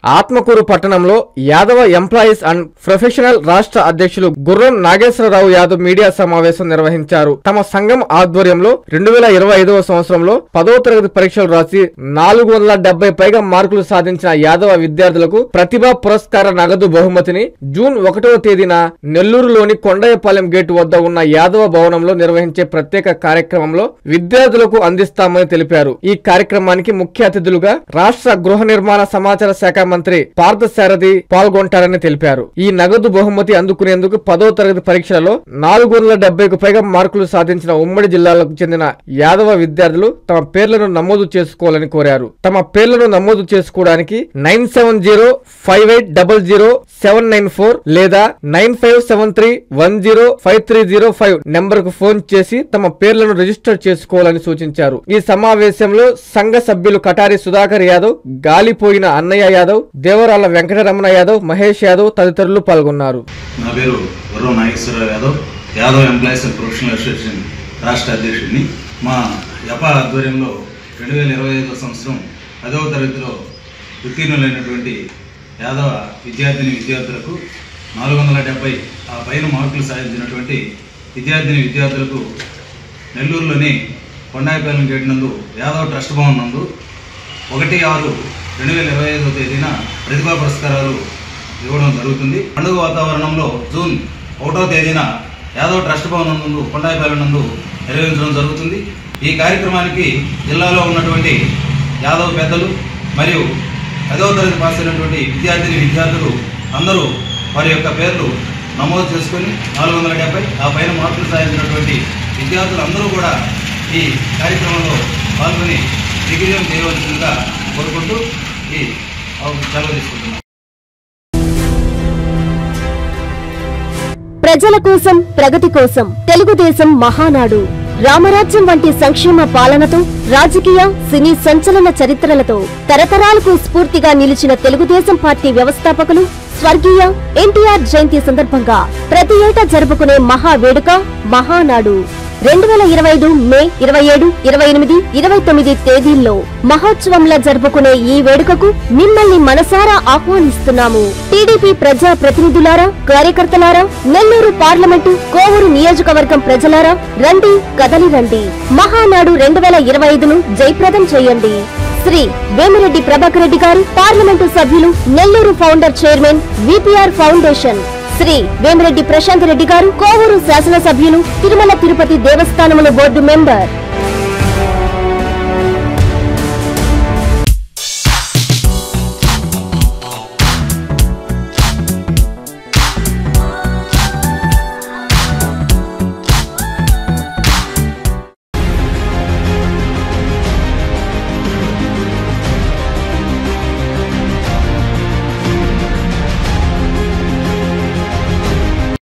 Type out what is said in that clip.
ఆత్మకూరు పట్టణంలో Yadava employees and professional రాష్ట్ర అధ్యక్షులు గుర్రం నాగేశ్వరరావు యాదవ్ మీడియా సమావేశం నిర్వహించారు. తమ సంఘం ఆధ్వర్యంలో 2025వ సంవత్సరంలో 10వ తరగతి పరీక్షలు రాసి 470 పైగా మార్కులు సాధించిన యాదవ విద్యార్థులకు ప్రతిభా పురస్కార నగదు బహుమతిని జూన్ 1వ తేదీన నెల్లూరులోని కొండయ్యపాలెం గేటు వద్ద ఉన్న యాదవ భవనంలో నిర్వహించే ప్రత్యేక కార్యక్రమంలో విద్యార్థులకు అందిస్తామని తెలిపారు. ఈ కార్యక్రమానికి ముఖ్య అతిథులుగా రాష్ట్ర గృహ నిర్మాణ సమాచార శాఖ మంత్రి పార్థసారథి పాల్గొంటారని తెలిపారు. ఈ నగదు బహుమతి అందుకునేందుకు 10వ తరగతి పరీక్షలలో 470కు పైగా మార్కులు సాధించిన ఉమ్మడి జిల్లాలకు చెందిన యాదవ విద్యార్థులు తమ పేర్లను నమోదు చేసుకోవాలని కోరారు. తమ పేర్లను నమోదు చేసుకోవడానికి 9705800794 లేదా 9573105305 నెంబర్ కు ఫోన్ చేసి తమ పేర్లను రిజిస్టర్ చేసుకోవాలని సూచించారు. ఈ సమావేశంలో సంఘ సభ్యులు కటారి సుధాకర్ యాదవ్, గాలిపోయిన అన్నయ్య యాదవ్, దేవరాల వెంకటరమణ యాదవ్, మహేష్ యాదవ్ తదితరులు పాల్గొన్నారు. నా పేరు Gurram Nageswararao Yadav, Yadav employees and professional association రాష్ట్ర అధ్యక్షుడిని. మా యపా ఆధ్వర్యంలో 2025వ సంవత్సరం 10వ తరగతిలో ఉత్తీర్ణులైనటువంటి యాదవ విద్యార్థులకు 470 ఆ పైన మార్కులు సాధించినటువంటి విద్యార్థులకు నెల్లూరులోని కొండాయిపాలెం గేట్ నందు యాదవ్ ట్రస్ట్ భవన్ నందు 1/6/2025వ తేదీన ప్రతిభా పురస్కారాలు ఇవ్వడం జరుగుతుంది. పండుగ వాతావరణంలో జూన్ 1వ తేదీన యాదవ్ ట్రస్ట్ భవన్ నందు కొండాయిపాలెం నందు నిర్వహించడం జరుగుతుంది. ఈ కార్యక్రమానికి జిల్లాలో ఉన్నటువంటి యాదవ్ పెద్దలు మరియు 10వ తరగతి పాస్ అయినటువంటి విద్యార్థులు అందరూ వారి యొక్క పేర్లు నమోదు చేసుకొని 470 ఆ పైన మార్కులు సాధించినటువంటి విద్యార్థులందరూ కూడా ఈ కార్యక్రమంలో పాల్గొని దిగ్విజయం చేయవలసిందిగా కోరుకుంటూ ఈ సెలవు తీసుకుంటున్నాం. ప్రజల కోసం, ప్రగతి కోసం తెలుగుదేశం మహానాడు. రామరాజ్యం వంటి సంక్షేమ పాలనతో, రాజకీయ, సినీ సంచలన చరిత్రలతో తరతరాలకు స్ఫూర్తిగా నిలిచిన తెలుగుదేశం పార్టీ వ్యవస్థాపకులు స్వర్గీయ ఎన్టీఆర్ జయంతి సందర్భంగా ప్రతి ఏటా జరుపుకునే మహా వేడుక మహానాడు. 2025 మే 27, 28, 29 తేదీల్లో మహోత్సవంలా జరుపుకునే ఈ వేడుకకు మిమ్మల్ని మనసారా ఆహ్వానిస్తున్నాము. టీడీపీ ప్రజా ప్రతినిధులారా, కార్యకర్తలారా, నెల్లూరు పార్లమెంటు, కోవూరు నియోజకవర్గం ప్రజలారా, రండి, కదలి రండి. మహానాడు 2025ను జయప్రదం చేయండి. శ్రీ వేమిరెడ్డి ప్రభాకర్ రెడ్డి గారు, పార్లమెంటు సభ్యులు, Nellore founder chairman, VPR foundation. Shri Vemireddy Prashanth Reddy గారు, కోవూరు శాసనసభ్యులు, తిరుమల తిరుపతి దేవస్థానముల బోర్డు మెంబర్.